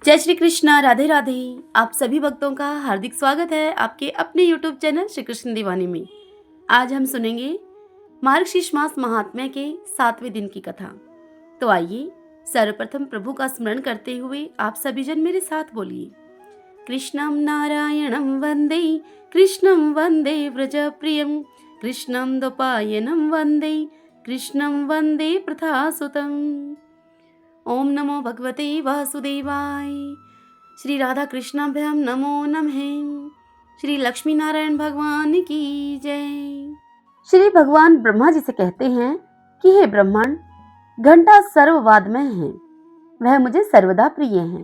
जय श्री कृष्णा, राधे राधे। आप सभी भक्तों का हार्दिक स्वागत है आपके अपने यूट्यूब चैनल श्री कृष्ण दीवानी में। आज हम सुनेंगे मार्गशीर्ष मास महात्म्य के 7वें दिन की कथा। तो आइए सर्वप्रथम प्रभु का स्मरण करते हुए आप सभी जन मेरे साथ बोलिए। कृष्णं नारायणं वंदे, कृष्णं वंदे व्रजप्रियं, कृष्णं द्वैपायनं वंदे, कृष्णं वंदे प्रथासुतम्। ओम नमो भगवते वासुदेवाय। श्री राधा कृष्णाभ्याम नमो नमः। श्री लक्ष्मी नारायण भगवान की जय। श्री भगवान ब्रह्मा जी से कहते हैं कि हे ब्रह्मण, घंटा सर्ववादमय है, वह मुझे सर्वदा प्रिय है।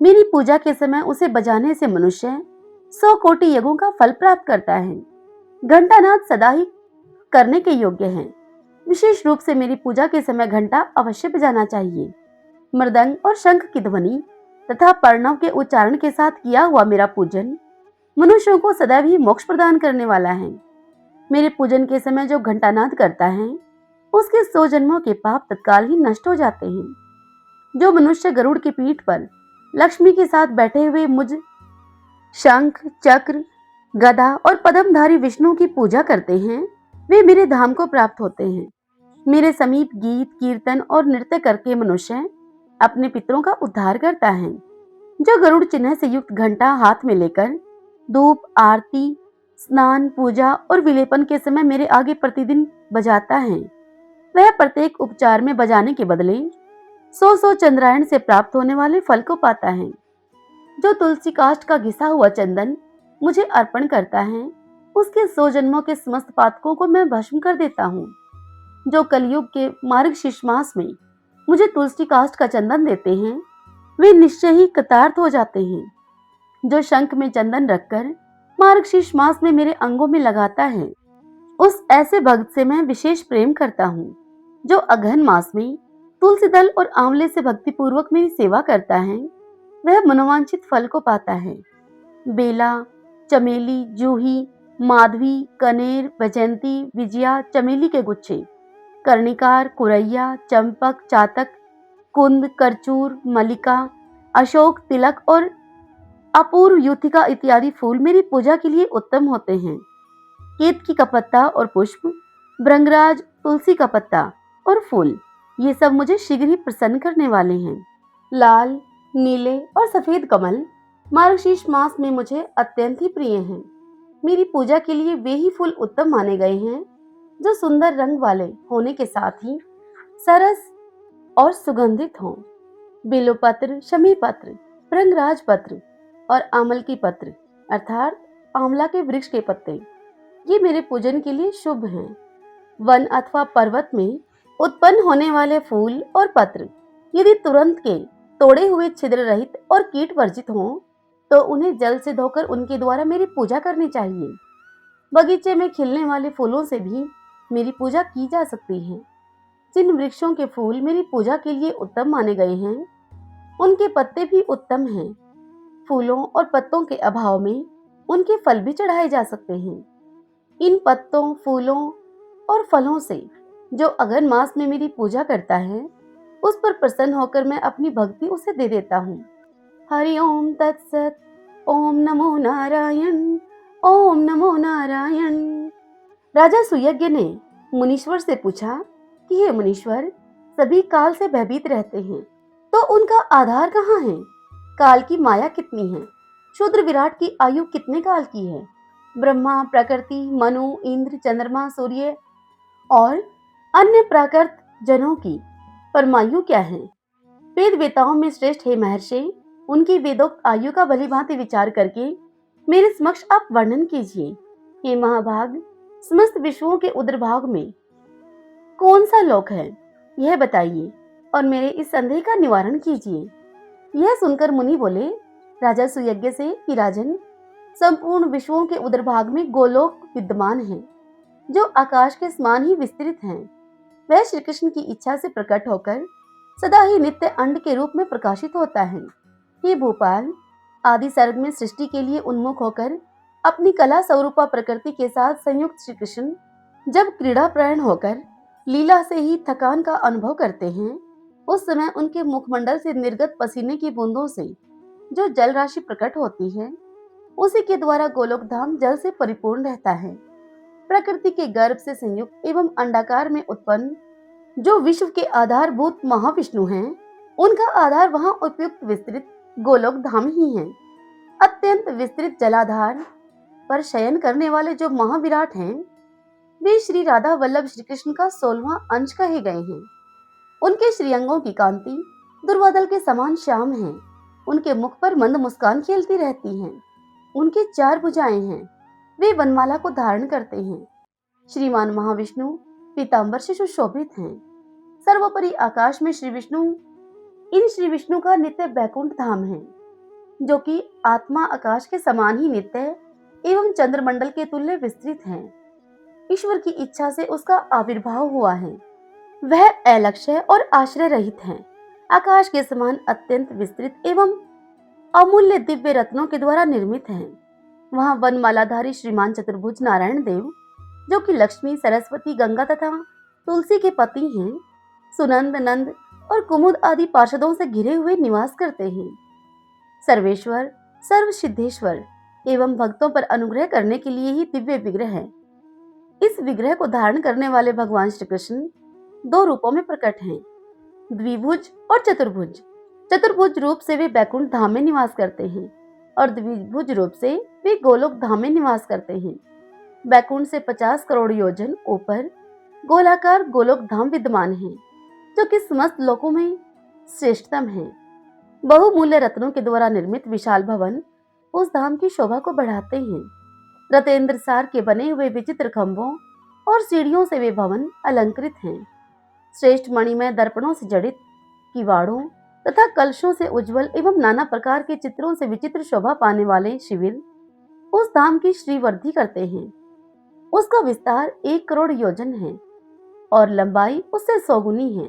मेरी पूजा के समय उसे बजाने से मनुष्य 100 कोटि यज्ञों का फल प्राप्त करता है। घंटानाद सदा ही करने के योग्य है। विशेष रूप से मेरी पूजा के समय घंटा अवश्य बजाना चाहिए। मृदंग और शंख की ध्वनि तथा पर्णव के उच्चारण के साथ किया हुआ मेरा पूजन मनुष्यों को सदैव ही मोक्ष प्रदान करने वाला है। मेरे पूजन के समय जो घंटानाद करता है उसके 100 जन्मों के पाप तत्काल ही नष्ट हो जाते हैं। जो मनुष्य गरुड़ की पीठ पर लक्ष्मी के साथ बैठे हुए मुझ शंख, चक्र, गदा और पद्मधारी विष्णु की पूजा करते हैं, वे मेरे धाम को प्राप्त होते हैं। मेरे समीप गीत, कीर्तन और नृत्य करके मनुष्य अपने पितरों का उद्धार करता है। जो गरुड़ चिन्ह से युक्त घंटा हाथ में लेकर धूप, आरती, स्नान, पूजा और विलेपन के समय मेरे आगे प्रतिदिन बजाता है, वह प्रत्येक उपचार में बजाने के बदले 100 चंद्रायण से प्राप्त होने वाले फल को पाता है। जो तुलसी काष्ठ का घिसा हुआ चंदन मुझे अर्पण करता है, उसके 100 जन्मों के समस्त पातकों को मैं भस्म कर देता हूँ। जो कलयुग के मार्गशीर्ष मास में मुझे तुलसी काष्ठ का चंदन देते हैं, वे निश्चय ही कृतार्थ हो जाते हैं। जो शंख में चंदन रखकर मार्गशीर्ष मास में मेरे अंगों में लगाता है, उस ऐसे भक्त से मैं विशेष प्रेम करता हूँ। जो अगहन मास में तुलसी दल और आंवले से भक्ति पूर्वक मेरी सेवा करता है, वह मनोवांछित फल को पाता है। बेला, चमेली, जूही, माधवी, कनेर, वैजयंती, विजया, चमेली के गुच्छे, कर्णिकार, कुरैया, चंपक, चातक, कुंद, करचूर, मलिका, अशोक, तिलक और अपूर्व युथिका इत्यादि फूल मेरी पूजा के लिए उत्तम होते हैं। केतकी का पत्ता और पुष्प, भृंगराज, तुलसी का पत्ता और फूल, ये सब मुझे शीघ्र ही प्रसन्न करने वाले हैं। लाल, नीले और सफेद कमल मार्गशीर्ष मास में मुझे अत्यंत ही प्रिय हैं। मेरी पूजा के लिए वे ही फूल उत्तम माने गए हैं जो सुंदर रंग वाले होने के साथ ही सरस और सुगंधित हों। बिल्वपत्र, शमी पत्र, भृंगराज पत्र और आमल की पत्र अर्थात आंवला के वृक्ष के पत्ते, ये मेरे पूजन के लिए शुभ हैं। वन अथवा पर्वत में उत्पन्न होने वाले फूल और पत्र यदि तुरंत के तोड़े हुए छिद्र रहित और कीट वर्जित हों, तो उन्हें जल से धोकर उनके द्वारा मेरी पूजा करनी चाहिए। बगीचे में खिलने वाले फूलों से भी मेरी पूजा की जा सकती है। जिन वृक्षों के फूल मेरी पूजा के लिए उत्तम माने गए हैं, उनके पत्ते भी उत्तम हैं। फूलों और पत्तों के अभाव में उनके फल भी चढ़ाए जा सकते हैं। इन पत्तों, फूलों और फलों से जो अगहन मास में मेरी पूजा करता है, उस पर प्रसन्न होकर मैं अपनी भक्ति उसे दे देता हूँ। हरि ओम तत्सत। ओम नमो नारायण। ओम नमो नारायण। राजा सुयज्ञ ने मुनीश्वर से पूछा कि हे मुनीश्वर, सभी काल से भयभीत रहते हैं, तो उनका आधार कहाँ है? काल की माया कितनी है? शूद्र विराट की आयु कितने काल की है? ब्रह्मा, प्रकृति, मनु, इंद्र, चंद्रमा, सूर्य और अन्य प्राकृत जनों की परमायु क्या है? वेद वेताओं में श्रेष्ठ हे महर्षि, उनकी वेदोक्त आयु का भली भांति विचार करके मेरे समक्ष आप वर्णन कीजिए। हे महाभाग, समस्त विश्वों के उदर भाग में कौन सा लोक है, यह बताइए और मेरे इस संदेह का निवारण कीजिए। यह सुनकर मुनि बोले राजा सुयज्ञ से कि राजन, संपूर्ण विश्वों के उदर भाग में गोलोक विद्यमान है, जो आकाश के समान ही विस्तृत हैं। वह श्री कृष्ण की इच्छा से प्रकट होकर सदा ही नित्य अंड के रूप में प्रकाशित होता है। हे भोपाल, आदि सर्ग में सृष्टि के लिए उन्मुख होकर अपनी कला स्वरूपा प्रकृति के साथ संयुक्त श्री कृष्ण जब क्रीड़ा प्रायण होकर लीला से ही थकान का अनुभव करते हैं, उस समय उनके मुखमंडल से निर्गत पसीने की बूंदों से जो जल राशि प्रकट होती है उसी के द्वारा गोलोक धाम जल से परिपूर्ण रहता है। प्रकृति के गर्भ से संयुक्त एवं अंडाकार में उत्पन्न जो विश्व के आधारभूत महाविष्णु हैं, उनका आधार वहां उपयुक्त विस्तृत गोलोक धाम ही है। अत्यंत विस्तृत जलाधार पर शयन करने वाले जो महाविराट हैं, वे श्री राधा वल्लभ श्री कृष्ण का 16वां अंश कहे गए हैं। उनके श्रीअंगों की कांति दुर्वादल के समान श्याम है। उनके मुख पर मंद मुस्कान खेलती रहती है। उनके 4 भुजाएं हैं, वे वनमाला को धारण करते हैं। श्रीमान महाविष्णु पीतांबर से सुशोभित हैं। सर्वोपरि आकाश में श्री विष्णु का नित्य बैकुंठ धाम है, जो कि आत्मा आकाश के समान ही नित्य एवं चंद्रमंडल के तुल्य विस्तृत है। ईश्वर की इच्छा से उसका आविर्भाव हुआ है। वह अलक्ष्य और आश्रय रहित है। आकाश के समान अत्यंत विस्तृत एवं अमूल्य दिव्य रत्नों के द्वारा निर्मित है। वहां वनमालाधारी श्रीमान चतुर्भुज नारायण देव, जो कि लक्ष्मी, सरस्वती, गंगा तथा तुलसी के पति हैं, सुनंद, नंद और कुमुद आदि पार्षदों से घिरे हुए निवास करते हैं। सर्वेश्वर, सर्व सिद्धेश्वर एवं भक्तों पर अनुग्रह करने के लिए ही दिव्य विग्रह है। इस विग्रह को धारण करने वाले भगवान श्री कृष्ण 2 रूपों में प्रकट हैं, द्विभुज और चतुर्भुज। चतुर्भुज रूप से वे बैकुंठ धाम में निवास करते हैं और द्विभुज रूप से वे गोलोक धाम में निवास करते हैं। बैकुंठ से 50 करोड़ योजन ऊपर गोलाकार गोलोक धाम विद्यमान है, जो कि समस्त लोकों में श्रेष्ठतम है। बहुमूल्य रत्नों के द्वारा निर्मित विशाल भवन उस धाम की शोभा को बढ़ाते हैं। रतेंद्र सार के बने हुए विचित्र खंभों और सीढ़ियों से वे भवन अलंकृत हैं। श्रेष्ठ मणिमय दर्पणों से जड़ित किवाड़ों तथा कलशों से उज्जवल एवं नाना प्रकार के चित्रों से विचित्र शोभा पाने वाले शिविर उस धाम की श्रीवृद्धि करते हैं। उसका विस्तार 1 करोड़ योजन है और लंबाई उससे 100 गुनी है।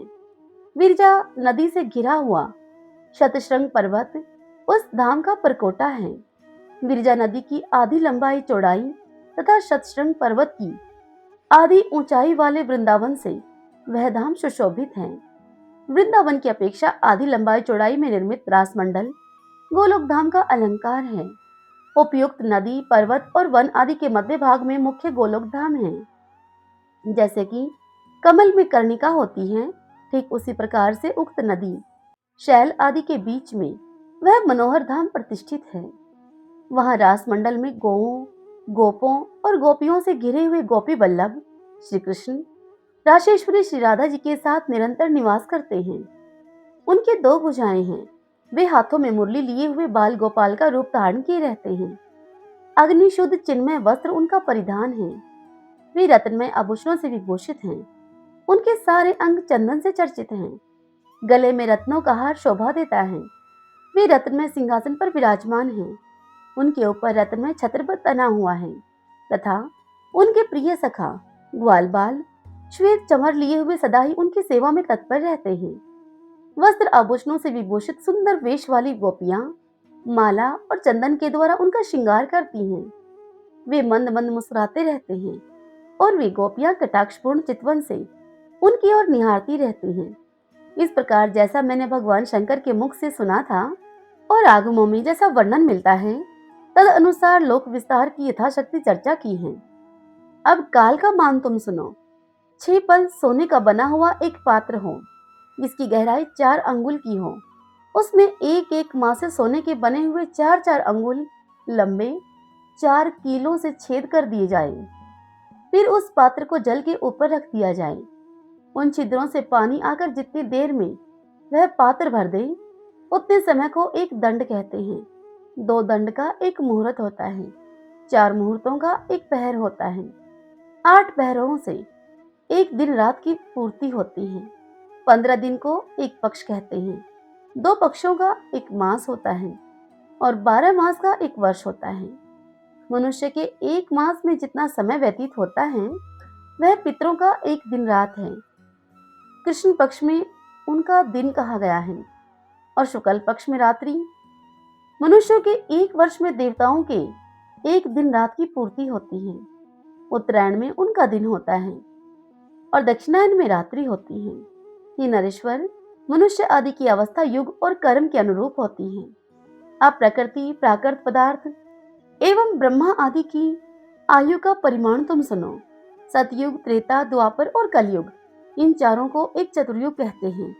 विरजा नदी से घिरा हुआ शतशृंग पर्वत उस धाम का परकोटा है। विरजा नदी की आधी लंबाई चौड़ाई तथा शतशृंग पर्वत की आधी ऊंचाई वाले वृंदावन से वह धाम सुशोभित है। वृंदावन की अपेक्षा आधी लंबाई चौड़ाई में निर्मित रासमंडल गोलोक धाम का अलंकार है। उपयुक्त नदी, पर्वत और वन आदि के मध्य भाग में मुख्य गोलोक धाम है। जैसे कि कमल में कर्णिका होती है, ठीक उसी प्रकार से उक्त नदी, शैल आदि के बीच में वह मनोहर धाम प्रतिष्ठित है। वहां रासमंडल में गौओं, गोपों और गोपियों से घिरे हुए गोपी वल्लभ श्री कृष्ण राशेश्वरी श्री राधा जी के साथ निरंतर निवास करते हैं। उनके 2 भुजाएं हैं। वे हाथों में मुरली लिए हुए बाल गोपाल का रूप धारण किए रहते हैं। अग्नि शुद्ध चिन्मय वस्त्र उनका परिधान है। वे रत्नमय आभूषणों से विभूषित हैं। उनके सारे अंग चंदन से चर्चित हैं। गले में रत्नों का हार शोभा देता है। वे रत्नमय सिंहासन पर विराजमान हैं। उनके ऊपर रत्नमय छत्र तना हुआ है तथा उनके प्रिय सखा ग्वालबाल श्वेत चमर लिए हुए सदा ही उनकी सेवा में तत्पर रहते हैं। वस्त्र आभूषणों से विभूषित सुंदर वेश वाली गोपियां माला और चंदन के द्वारा उनका श्रृंगार करती हैं। वे मंद मंद मुस्कुराते रहते हैं और वे गोपियां कटाक्षपूर्ण चितवन से उनकी ओर निहारती रहती हैं। इस प्रकार जैसा मैंने भगवान शंकर के मुख से सुना था और आगमों में जैसा वर्णन मिलता है, तद अनुसार लोक विस्तार की यथाशक्ति चर्चा की है। अब काल का मान तुम सुनो। 6 पल सोने का बना हुआ एक पात्र हो, जिसकी गहराई 4 अंगुल की हो। उसमें एक एक माँ से सोने के बने हुए 4-4 अंगुल लंबे 4 कीलों से छेद कर दिए जाए। फिर उस पात्र को जल के ऊपर रख दिया जाए। उन छिद्रों से पानी आकर जितनी देर में वह पात्र भर दे, उतने समय को एक दंड कहते हैं। 2 दंड का एक मुहूर्त होता है। 4 मुहूर्तों का एक पहर होता है। 8 पहरों से एक दिन रात की पूर्ति होती है। 15 दिन को एक पक्ष कहते हैं। 2 पक्षों का एक मास होता है और 12 मास का एक वर्ष होता है। मनुष्य के एक मास में जितना समय व्यतीत होता है, वह पितरों का एक दिन रात है। कृष्ण पक्ष में उनका दिन कहा गया है और शुक्ल पक्ष में रात्रि। मनुष्यों के एक वर्ष में देवताओं के एक दिन रात की पूर्ति होती है। उत्तरायण में उनका दिन होता है और दक्षिणायन में रात्रि होती है। ये नरेश्वर मनुष्य आदि की अवस्था युग और कर्म के अनुरूप होती है। अब प्रकृति, प्राकृत पदार्थ एवं ब्रह्मा आदि की आयु का परिमाण तुम सुनो। सतयुग, त्रेता, द्वापर और कलयुग, इन चारों को एक चतुर्युग कहते हैं।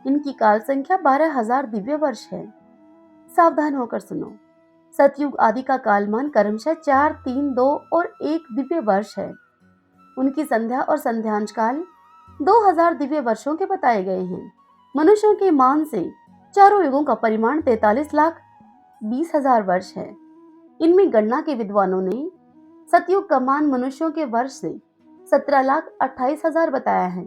इनकी काल संख्या 12,000 दिव्य वर्ष है। सावधान होकर सुनो। सतयुग आदि का कालमान क्रमशः 4, 3, 2 और 1 दिव्य वर्ष है। उनकी संध्या और संध्यांश काल 2000 दिव्य वर्षों के बताए गए हैं। मनुष्यों के मान से चारों युगों का परिमाण 43,20,000 वर्ष है। इनमें गणना के विद्वानों ने सतयुग का मान मनुष्यों के वर्ष से 17,28,000 बताया है।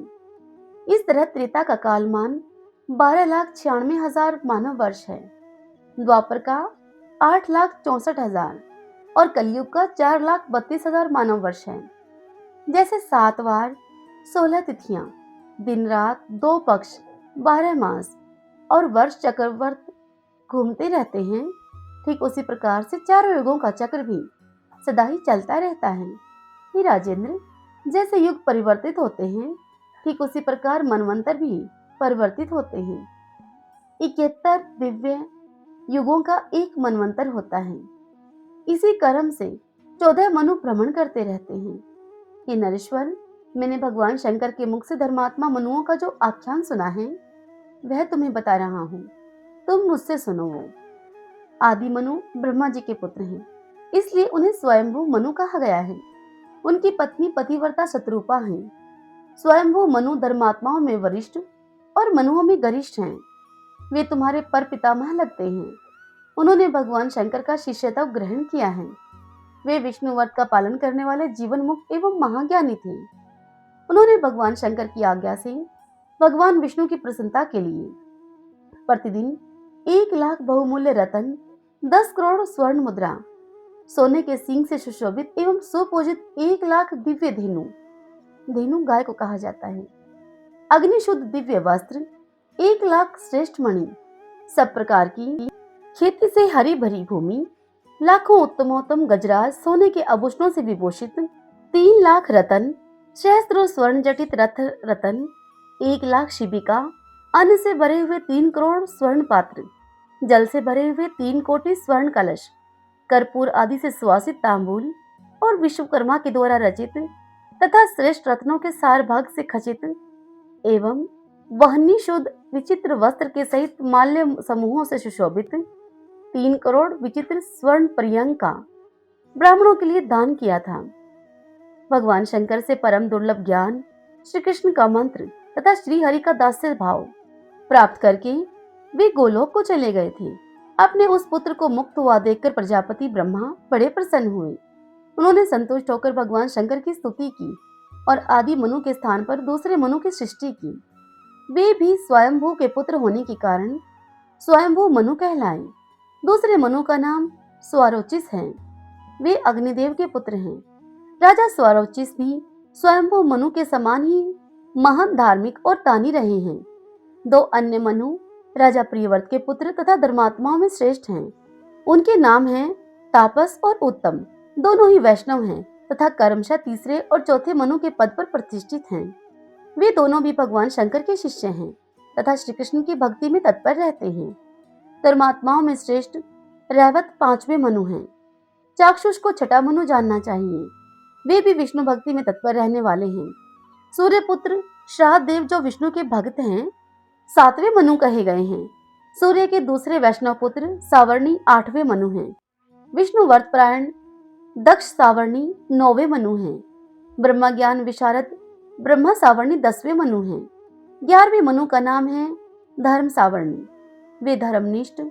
इस तरह त्रेता का कालमान 12,96,000 मानव वर्ष है, द्वापर का 8,64,000 और कलयुग का 4,32,000 मानव वर्ष है। जैसे 7 वार, 16 तिथियां, दिन रात, 2 पक्ष, 12 मास और वर्ष चक्रवर्त घूमते रहते हैं, ठीक उसी प्रकार से चारों युगों का चक्र भी सदा ही चलता रहता है। हे राजेंद्र, जैसे युग परिवर्तित होते हैं, ठीक उसी प्रकार मनवंतर भी परिवर्तित होते हैं। 71 दिव्य युगों का एक मनवंतर होता है। इसी क्रम से 14 मनु भ्रमण करते रहते हैं। हे नरेश्वर, मैंने भगवान शंकर के मुख से धर्मात्मा मनुओं का जो आख्यान सुना है, वह तुम्हें बता रहा हूँ। तुम मुझसे सुनो। वो आदि मनु ब्रह्मा जी के पुत्र हैं, इसलिए उन्हें स्वयंभू मनु कहा गया है। उनकी पत्नी पतिव्रता शत्रुपा है। स्वयंभू मनु धर्मात्माओं में वरिष्ठ और मनुओं में गरिष्ठ हैं। वे तुम्हारे पर पितामह लगते हैं। उन्होंने भगवान शंकर का शिष्यत्व ग्रहण किया है। वे विष्णु व्रत का पालन करने वाले जीवन मुक्त एवं महाज्ञानी थे। उन्होंने भगवान शंकर की आज्ञा से भगवान विष्णु की प्रसन्नता के लिए प्रतिदिन 1 लाख बहुमूल्य रत्न, 10 करोड़ स्वर्ण मुद्रा, सोने के सींग से सुशोभित एवं सुपूजित 1 लाख दिव्य धेनु, धेनु गाय को कहा जाता है, अग्निशुद्ध दिव्य वस्त्र, 1 लाख श्रेष्ठ मणि, सब प्रकार की खेती से हरी भरी भूमि, लाखों उत्तमोत्तम गजराज सोने के आभूषणों से विभूषित, 3 लाख रतन, सहस्त्रों स्वर्ण जटित रथ रतन, 1 लाख शिबिका, अन्न से भरे हुए 3 करोड़ स्वर्ण पात्र, जल से भरे हुए 3 कोटि स्वर्ण कलश, कर्पूर आदि से सुवासित तांबूल और विश्वकर्मा के द्वारा रचित तथा श्रेष्ठ रत्नों के सार भाग से खचित एवं वहनी शुद्ध विचित्र वस्त्र के सहित माल्य समूहों से सुशोभित 3 करोड़ विचित्र स्वर्ण पर्यंक का ब्राह्मणों के लिए दान किया था। भगवान शंकर से परम दुर्लभ ज्ञान, श्री कृष्ण का मंत्र तथा श्री हरि का दास्य भाव प्राप्त करके वे गोलोक को चले गए थे। अपने उस पुत्र को मुक्त हुआ देखकर प्रजापति ब्रह्मा बड़े प्रसन्न हुए। उन्होंने संतुष्ट होकर भगवान शंकर की स्तुति की और आदि मनु के स्थान पर दूसरे मनु की सृष्टि की। वे भी स्वयंभू के पुत्र होने के कारण स्वयंभू मनु कहलाए। दूसरे मनु का नाम स्वारोचिस है। वे अग्निदेव के पुत्र हैं। राजा स्वारोचिस भी स्वयंभू मनु के समान ही महान धार्मिक और दानी रहे हैं। 2 अन्य मनु राजा प्रियव्रत के पुत्र तथा धर्मात्माओं में श्रेष्ठ हैं। उनके नाम हैं तापस और उत्तम। दोनों ही वैष्णव हैं तथा क्रमशः तीसरे और चौथे मनु के पद पर प्रतिष्ठित हैं। वे दोनों भी भगवान शंकर के शिष्य हैं तथा श्री कृष्ण की भक्ति में तत्पर रहते हैं। धर्मात्माओं में श्रेष्ठ रैवत 5वें मनु हैं। चाक्षुष को छठा मनु जानना चाहिए। वे भी विष्णु भक्ति में तत्पर रहने वाले हैं। सूर्यपुत्र श्राद्ध देव जो विष्णु के भक्त हैं, 7वें मनु कहे गए हैं। सूर्य के दूसरे वैष्णव पुत्र सावर्णी 8वें मनु हैं। विष्णु वर्तपरायण दक्ष सावर्णी 9वें मनु हैं। ब्रह्म ज्ञान विशारद ब्रह्मा सावर्णी 10वें मनु हैं। 11वें मनु का नाम है धर्म सावर्णी। वे धर्मनिष्ठ,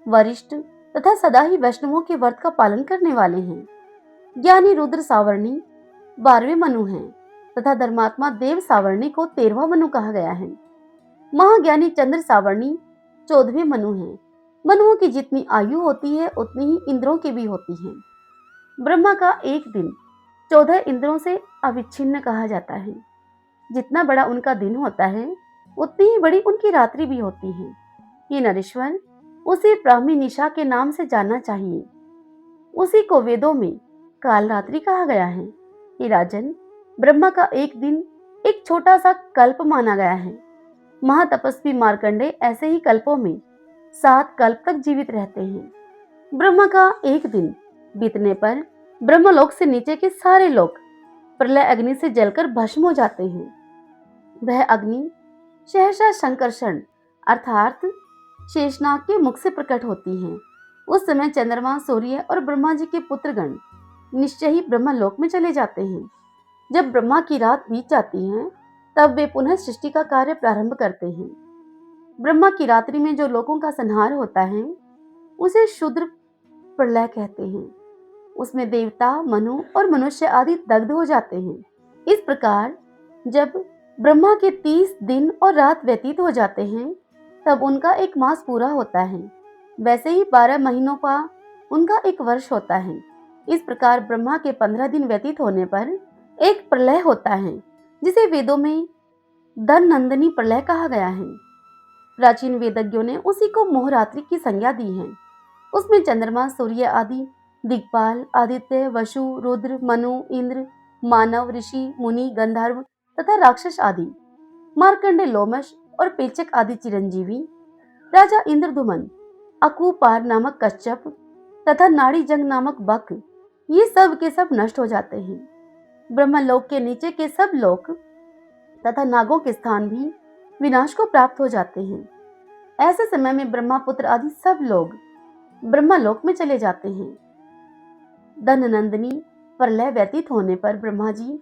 वरिष्ठ तथा सदा ही वैष्णवों के व्रत का पालन करने वाले हैं। ज्ञानी रुद्र सावर्णी 12वें मनु हैं तथा धर्मात्मा देव सावर्णी को 13वां मनु कहा गया है। महाज्ञानी चंद्र सावर्णी 14वें मनु हैं। मनुओं की जितनी आयु होती है उतनी ही इंद्रों की भी होती है। ब्रह्मा का एक दिन 14 इंद्रों से अविच्छिन्न कहा जाता है। जितना बड़ा उनका दिन होता है उतनी ही बड़ी उनकी रात्रि भी होती है। ये नरेश्वर, उसे ब्राह्मी निशा के नाम से जानना चाहिए। उसी को वेदों में काल रात्रि कहा गया है। ये राजन, ब्रह्मा का एक दिन एक छोटा सा कल्प माना गया है। महातपस्वी मार्कंडे ऐसे ही कल्पों में 7 कल्प तक जीवित रहते हैं। ब्रह्मा का एक दिन बीतने पर ब्रह्मलोक से नीचे के सारे लोग प्रलय अग्नि से जलकर भस्म हो जाते हैं। वह अग्नि सहसा संकर्षण अर्थात शेषनाग के मुख से प्रकट होती है। उस समय चंद्रमा, सूर्य और ब्रह्मा जी के पुत्रगण निश्चय ही ब्रह्मलोक में चले जाते हैं। जब ब्रह्मा की रात बीत जाती है तब वे पुनः सृष्टि का कार्य प्रारंभ करते हैं। ब्रह्मा की रात्रि में जो लोगों का संहार होता है उसे शूद्र प्रलय कहते हैं। उसमें देवता, मनु और मनुष्य आदि दग्ध हो जाते हैं। इस प्रकार जब ब्रह्मा के 30 दिन और रात व्यतीत हो जाते हैं तब उनका एक मास पूरा होता है। वैसे ही 12 महीनों का उनका एक वर्ष होता है। इस प्रकार ब्रह्मा के 15 दिन व्यतीत होने पर एक प्रलय होता है जिसे वेदों में धननंदिनी प्रलय कहा गया है। प्राचीन वेदज्ञों ने उसी को मोहरात्रि की संज्ञा दी है। उसमें चंद्रमा, सूर्य आदि दिक्पाल, आदित्य, वसु, रुद्र, मनु, इंद्र, मानव, ऋषि, मुनि, गंधर्व तथा राक्षस आदि, मार्कंडे, लोमश और पेचक आदि चिरंजीवी, राजा इंद्रदुमन, अकूपार नामक कश्यप तथा नाड़ी जंग नामक बक, ये सब के सब नष्ट हो जाते हैं। ब्रह्मलोक के नीचे के सब लोक तथा नागों के स्थान भी विनाश को प्राप्त हो जाते हैं। ऐसे समय में ब्रह्मापुत्र आदि सब लोग ब्रह्मलोक में चले जाते हैं। धननंदिनी प्रलय व्यतीत होने पर ब्रह्मा जी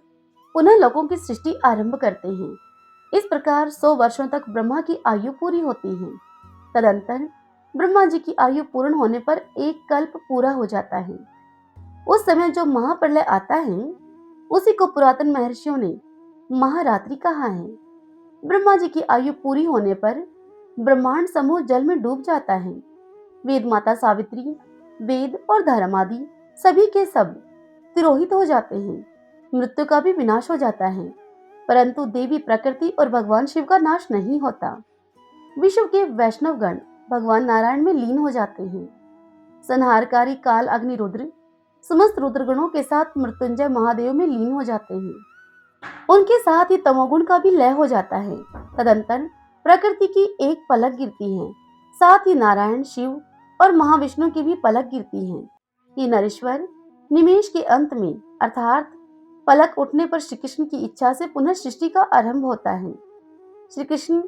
पुनः लोकों की सृष्टि आरंभ करते हैं। इस प्रकार 100 वर्षों तक ब्रह्मा की आयु पूरी होती है। तदंतर ब्रह्मा जी की आयु पूर्ण होने पर एक कल्प पूरा हो जाता है। उस समय जो महाप्रलय आता है उसी को पुरातन महर्षियों ने महारात्रि कहा है। ब्रह्मा जी की आयु पूरी होने पर ब्रह्मांड समूह जल में डूब जाता है। वेद माता सावित्री, वेद और धर्म आदि सभी के सब तिरोहित हो जाते हैं। मृत्यु का भी विनाश हो जाता है, परंतु देवी प्रकृति और भगवान शिव का नाश नहीं होता। विश्व के वैष्णवगण भगवान नारायण में लीन हो जाते हैं। संहारकारी काल अग्नि रुद्र समस्त रुद्रगणों के साथ मृत्युंजय महादेव में लीन हो जाते हैं। उनके साथ ही तमोगुण का भी लय हो जाता है। तदंतर प्रकृति की एक पलक गिरती है, साथ ही नारायण, शिव और महाविष्णु की भी पलक गिरती है। ये नरेश्वर निमेष के अंत में अर्थात पलक उठने पर श्री कृष्ण की इच्छा से पुनः सृष्टि का आरंभ होता है। श्री कृष्ण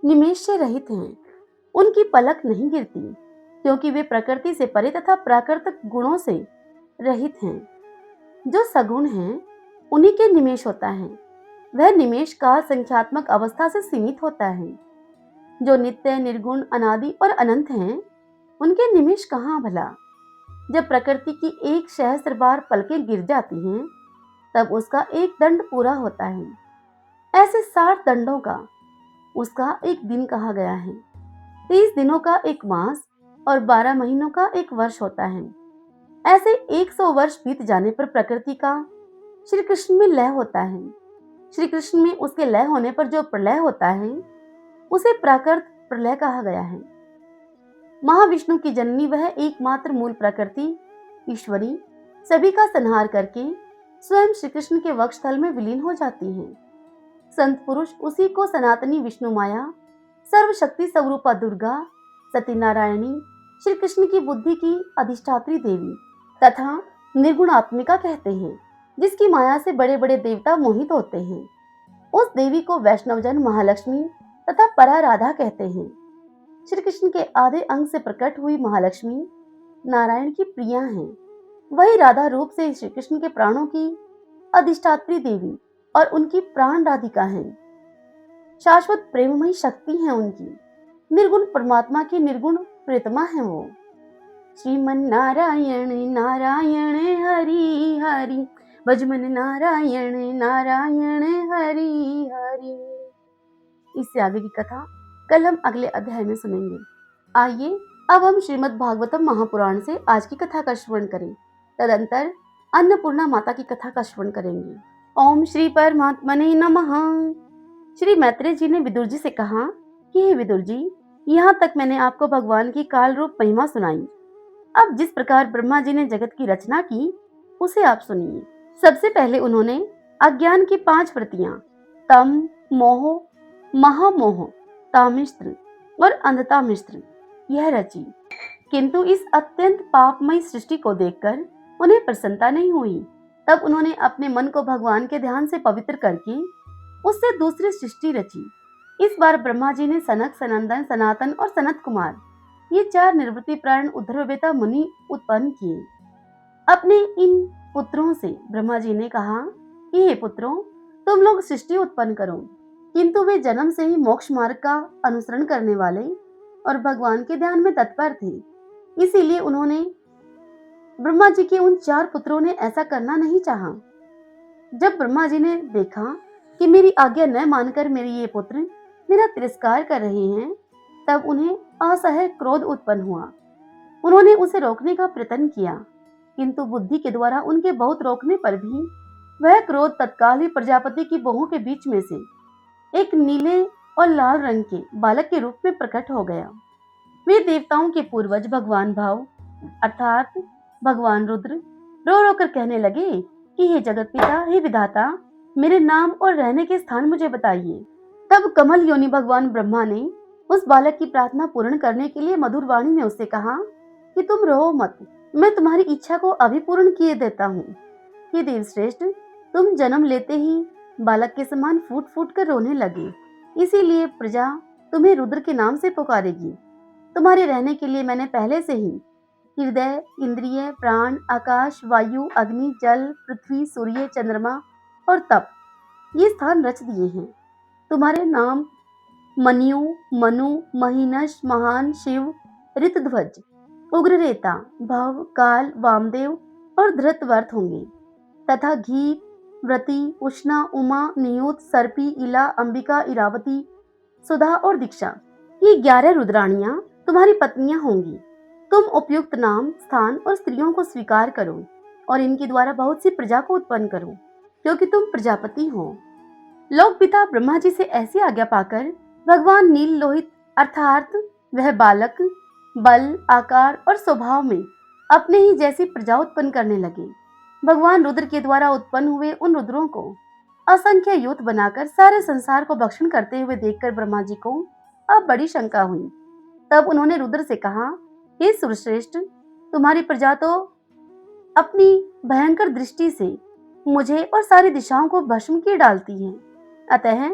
निमेष से रहित हैं, उनकी पलक नहीं गिरती क्योंकि वे प्रकृति से परे तथा प्राकृतिक गुणों से रहित हैं। जो सगुण हैं उन्हीं के निमेष होता है। वह निमेष काल संख्यात्मक अवस्था से सीमित होता है। जो नित्य, निर्गुण, अनादि और अनंत हैं उनके निमेष कहाँ भला। जब प्रकृति की 1 सहस्त्र बार पलकें गिर जाती हैं तब उसका एक दंड पूरा होता है। ऐसे 60 दंडों का उसका एक दिन कहा गया है। 30 दिनों का एक मास और 12 महीनों का एक वर्ष होता है। ऐसे 100 वर्ष बीत जाने पर प्रकृति का श्री कृष्ण में लय होता है। श्री कृष्ण में उसके लय होने पर जो प्रलय होता है उसे प्राकृत प्रलय कहा गया है। महाविष्णु की जननी वह एकमात्र मूल प्रकृति ईश्वरी सभी का संहार करके स्वयं श्री कृष्ण के वक्षस्थल में विलीन हो जाती है। संत पुरुष उसी को सनातनी विष्णु माया, सर्वशक्ति स्वरूपा दुर्गा, सत्यनारायणी, श्री कृष्ण की बुद्धि की अधिष्ठात्री देवी तथा निर्गुणात्मिका कहते हैं, जिसकी माया से बड़े बड़े देवता मोहित होते हैं। उस देवी को वैष्णवजन महालक्ष्मी तथा परा राधा कहते हैं। श्री कृष्ण के आधे अंग से प्रकट हुई महालक्ष्मी नारायण की प्रिया हैं। वही राधा रूप से श्री कृष्ण के प्राणों की अधिष्ठात्री देवी और उनकी प्राण राधिका हैं। शाश्वत प्रेममयी शक्ति है उनकी। निर्गुण परमात्मा की निर्गुण प्रीतमा है वो। श्रीमन नारायण नारायण हरि हरि, भजमन नारायण नारायण हरि हरि। इससे आगे की कथा कल हम अगले अध्याय में सुनेंगे। आइए अब हम श्रीमद् भागवतम महापुराण से आज की कथा का श्रवण करें। तदंतर अन्नपूर्णा माता की कथा का श्रवण करेंगे। ओम श्री परमात्मने नमः। श्री मैत्रेय जी ने विदुर जी से कहा कि हे विदुर जी, यहाँ तक मैंने आपको भगवान की काल रूप महिमा सुनाई। अब जिस प्रकार ब्रह्मा जी ने जगत की रचना की उसे आप सुनिए। सबसे पहले उन्होंने अज्ञान की 5 वृत्तियां तम, मोह, महामोह, तामिश्र और अंधता मिश्र यह रची। किंतु इस अत्यंत पापमयी सृष्टि को देखकर उन्हें प्रसन्नता नहीं हुई। तब उन्होंने अपने मन को भगवान के ध्यान से पवित्र करके उससे दूसरी सृष्टि रची। इस बार ब्रह्मा जी ने सनक, सनंदन, सनातन और सनत कुमार, ये 4 निर्वृत्ति प्राण उद्धरवेता मुनि उत्पन्न किए। अपने इन पुत्रों से ब्रह्मा जी ने कहा कि हे पुत्रों, तुम लोग सृष्टि उत्पन्न करो। किंतु वे जन्म से ही मोक्ष मार्ग का अनुसरण करने वाले और भगवान के ध्यान में तत्पर थे। इसीलिए उन्होंने ब्रह्मा जी के उन 4 पुत्रों ने ऐसा करना नहीं चाहा। जब ब्रह्मा जी ने देखा कि मेरी आज्ञा न मानकर मेरे ये पुत्र मेरा तिरस्कार कर रहे हैं, तब उन्हें असह्य क्रोध उत्पन्न हुआ। उन्होंने उसे रोकने का प्रयत्न किया, किंतु बुद्धि के द्वारा उनके बहुत रोकने पर भी वह क्रोध तत्काल ही प्रजापति की बहुओं के बीच में से एक नीले और लाल रंग के बालक के रूप में प्रकट हो गया। वे देवताओं के पूर्वज भगवान भाव अर्थात भगवान रुद्र रो रो कर कहने लगे कि हे जगत पिता, हे विधाता, मेरे नाम और रहने के स्थान मुझे बताइए। तब कमल योनि भगवान ब्रह्मा ने उस बालक की प्रार्थना पूर्ण करने के लिए मधुर वाणी में उससे कहा कि तुम रो मत, मैं तुम्हारी इच्छा को अभी पूर्ण किए देता हूँ। हे देवश्रेष्ठ, तुम जन्म लेते ही बालक के समान फूट फूट कर रोने लगे, इसीलिए प्रजा तुम्हें रुद्र के नाम से पुकारेगी। तुम्हारे रहने के लिए मैंने पहले से ही हृदय, इंद्रिय, प्राण, आकाश, वायु, अग्नि, जल, पृथ्वी, सूर्य, चंद्रमा और तप, ये स्थान रच दिए हैं। तुम्हारे नाम मन्यु, मनु, महीनश, महान, शिव, ऋतध्वज, उग्ररेता, भव, काल, वामदेव और धृतवर्त होंगे तथा घी, व्रति, उष्णा, उमा, नियुत, सर्पी, इला, अंबिका, इरावती, सुधा और दीक्षा, ये 11 रुद्राणियां तुम्हारी पत्नियां होंगी। तुम उपयुक्त नाम, स्थान और स्त्रियों को स्वीकार करो और इनके द्वारा बहुत सी प्रजा को उत्पन्न करो, क्योंकि तुम प्रजापति हो। लोक पिता ब्रह्मा जी से ऐसी आज्ञा पाकर भगवान नील लोहित अर्थात वह बालक बल, आकार और स्वभाव में अपने ही जैसी प्रजा उत्पन्न करने लगे। भगवान रुद्र के द्वारा उत्पन्न हुए उन रुद्रों को असंख्य यूथ बनाकर सारे संसार को भक्षण करते हुए देखकर ब्रह्मा जी को अब बड़ी शंका हुई। तब उन्होंने रुद्र से कहा, हे सुरश्रेष्ठ, तुम्हारी प्रजा तो अपनी भयंकर दृष्टि से मुझे और सारी दिशाओं को भस्म किए डालती है। अतः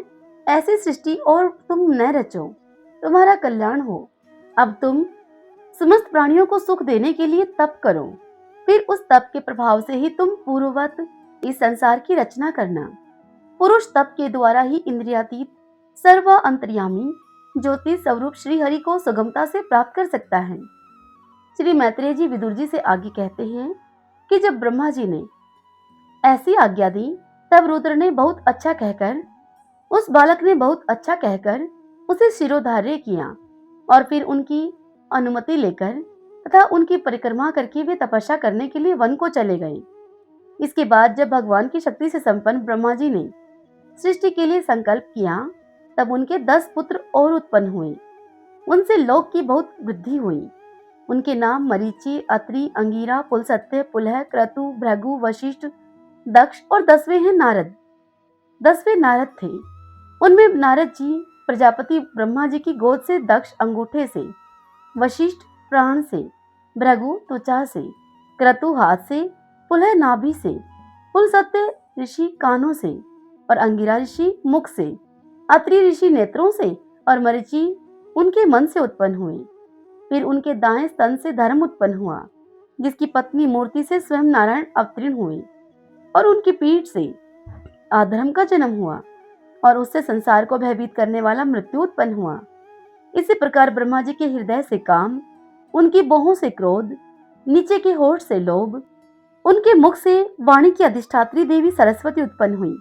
ऐसी सृष्टि और तुम न रचो, तुम्हारा कल्याण हो। अब तुम समस्त प्राणियों को सुख देने के लिए तप करो, फिर उस तप के प्रभाव से ही तुम पूर्ववत इस संसार की रचना करना। पुरुष तप के द्वारा ही इंद्रियातीत सर्व अंतर्यामी ज्योति स्वरूप श्री हरि को सुगमता से प्राप्त कर सकता है। श्री मैत्रेय जी विदुर जी से आगे कहते हैं कि जब ब्रह्मा जी ने ऐसी आज्ञा दी, तब रुद्र ने बहुत अच्छा कहकर, उस बालक ने बहुत अच्छा कहकर उसे शिरोधार्य किया और फिर उनकी अनुमति लेकर तथा उनकी परिक्रमा करके वे तपस्या करने के लिए वन को चले गए। इसके बाद जब भगवान की शक्ति से संपन्न ब्रह्मा जी ने सृष्टि के लिए संकल्प किया, तब उनके 10 पुत्र और उत्पन्न हुए। उनसे लोक की बहुत वृद्धि हुई। उनके नाम मरीचि, अत्रि, अंगिरा, पुलसत्य, पुलह, क्रतु, भृगु, वशिष्ठ, दक्ष और 10वें हैं नारद। 10वें नारद थे। उनमें नारद जी प्रजापति ब्रह्मा जी की गोद से दक्ष अंगूठे से, वशिष्ठ प्राण से, भृगु त्वचा से, क्रतु हाथ से, पुलह नाभि से, पुलसत्य ऋषि कानों से और अंगिरा ऋषि मुख से, अत्रि ऋषि नेत्रों से और मरीचि उनके मन से उत्पन्न हुए। फिर उनके दाएं स्तन से धर्म उत्पन्न हुआ, जिसकी पत्नी मूर्ति से स्वयं नारायण अवतीर्ण हुए और उनकी पीठ से अधर्म का जन्म हुआ और उससे संसार को भयभीत करने वाला मृत्यु उत्पन्न हुआ। इसी प्रकार ब्रह्मा जी के हृदय से काम, उनकी बाहों से क्रोध, नीचे के होठ से लोभ, उनके मुख से वाणी की अधिष्ठात्री देवी सरस्वती उत्पन्न हुई।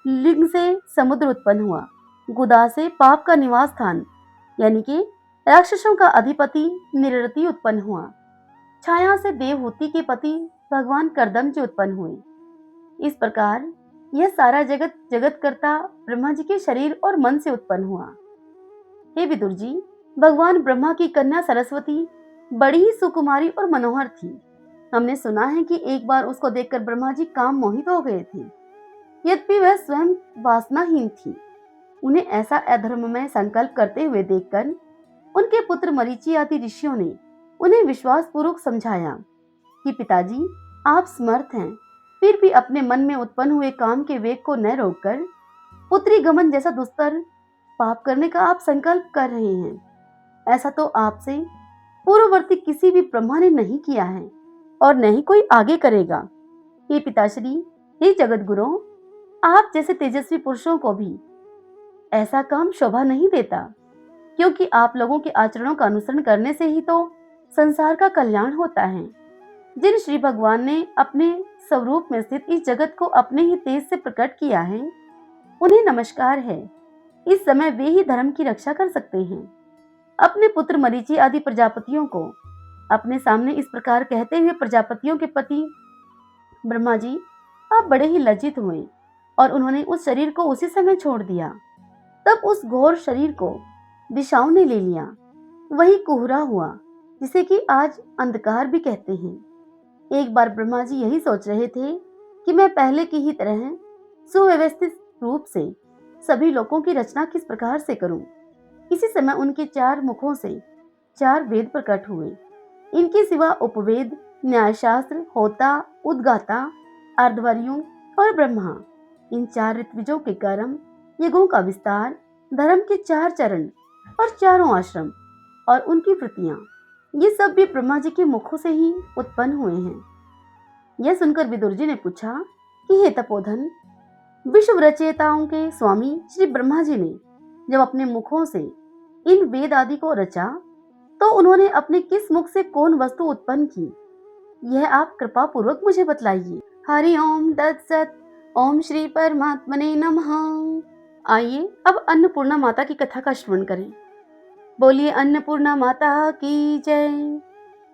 लिंग से समुद्र उत्पन्न हुआ। गुदा से पाप का निवास स्थान यानी कि राक्षसों का अधिपति निरृति उत्पन्न हुआ। छाया से देवहूति के पति भगवान कर्दम जी उत्पन्न हुए। इस प्रकार यह सारा जगत जगतकर्ता ब्रह्मा जी के शरीर और मन से उत्पन्न हुआ। हे विदुर जी, भगवान ब्रह्मा की कन्या सरस्वती बड़ी ही सुकुमारी और मनोहर थी। हमने सुना है कि एक बार उसको देखकर ब्रह्मा जी काम मोहित हो गए थे। यद्यपि वह स्वयं वासनाहीन थी। उन्हें ऐसा अधर्ममय संकल्प करते हुए देखकर उनके पुत्र मरीचि आदि ऋषियों ने उन्हें विश्वास पूर्वक समझाया कि पिताजी, आप समर्थ हैं, फिर भी अपने मन में उत्पन्न हुए काम के वेग को न रोककर पुत्री गमन जैसा दुस्तर पाप करने का आप संकल्प कर रहे हैं। ऐसा तो आपसे पूर्ववर्ती किसी भी ब्रह्मा ने नहीं किया है और न ही कोई आगे करेगा। हे पिताश्री, हे जगत गुरु, आप जैसे तेजस्वी पुरुषों को भी ऐसा काम शोभा नहीं देता, क्योंकि आप लोगों के आचरणों का अनुसरण करने से ही तो संसार का कल्याण होता है। जिन श्री भगवान ने अपने स्वरूप में स्थित इस जगत को अपने ही तेज से प्रकट किया है, उन्हें नमस्कार है। इस समय वे ही धर्म की रक्षा कर सकते हैं। अपने पुत्र मरीचि आदि प्रजापतियों को अपने सामने इस प्रकार कहते हुए प्रजापतियों के पति ब्रह्मा जी आप बड़े ही लज्जित हुए और उन्होंने उस शरीर को उसी समय छोड़ दिया। तब उस घोर शरीर को दिशाओं ने ले लिया। वही कोहरा हुआ जिसे कि आज अंधकार भी कहते हैं। एक बार ब्रह्मा जी यही सोच रहे थे कि मैं पहले की ही तरह सुव्यवस्थित रूप से सभी लोगों की रचना किस प्रकार से करूं। इसी समय उनके 4 मुखों से 4 वेद प्रकट हुए। इनके सिवा उपवेद, न्यायशास्त्र, होता, उद्गाता, अर्धवर्यु और ब्रह्मा, इन 4 ऋत्विजों के कर्म, युगों का विस्तार, धर्म के 4 चरण और 4 आश्रम और उनकी वृत्तियां, ये सब भी ब्रह्मा जी के मुखों से ही उत्पन्न हुए हैं। यह सुनकर विदुर जी ने पूछा कि हे तपोधन, विश्व रचयिताओं के स्वामी श्री ब्रह्मा जी ने जब अपने मुखों से इन वेद आदि को रचा, तो उन्होंने अपने किस मुख से कौन वस्तु उत्पन्न की, यह आप कृपा पूर्वक मुझे बतलाइए। हरि ओम तत्सत। ओम श्री परमात्मने नमः। आइए अब अन्नपूर्णा माता की कथा का श्रवण करें। बोलिए अन्नपूर्णा माता की जय।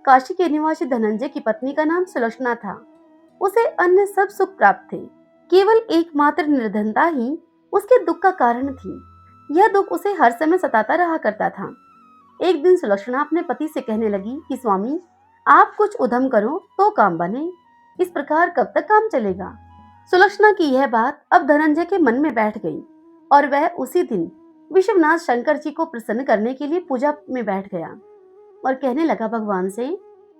काशी के निवासी धनंजय की पत्नी का नाम सुलक्षणा था। उसे अन्य सब सुख प्राप्त थे, केवल एकमात्र निर्धनता ही उसके दुख का कारण थी। यह दुख उसे हर समय सताता रहा करता था। एक दिन सुलक्षणा अपने पति से कहने लगी कि स्वामी, आप कुछ उद्यम करो तो काम बने, इस प्रकार कब तक काम चलेगा। सुलक्षणा की यह बात अब धनंजय के मन में बैठ गई और वह उसी दिन विश्वनाथ शंकर जी को प्रसन्न करने के लिए पूजा में बैठ गया और कहने लगा भगवान से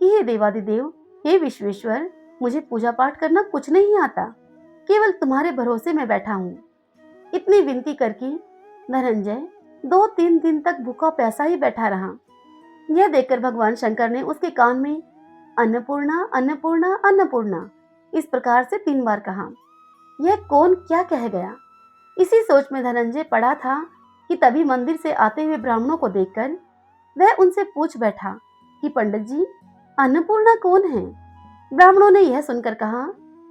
कि हे देवादिदेव, हे विश्वेश्वर, मुझे पूजा पाठ करना कुछ नहीं आता, केवल तुम्हारे भरोसे में बैठा हूँ। इतनी विनती करके धनंजय 2-3 दिन तक भूखा प्यासा ही बैठा रहा। यह देखकर भगवान शंकर ने उसके कान में अन्नपूर्णा अन्नपूर्णा अन्नपूर्णा इस प्रकार से 3 बार कहा। यह कौन क्या कह गया, इसी सोच में धनंजय पड़ा था कि तभी मंदिर से आते हुए ब्राह्मणों को देखकर वह उनसे पूछ बैठा कि पंडित जी, अन्नपूर्णा कौन है। ब्राह्मणों ने यह सुनकर कहा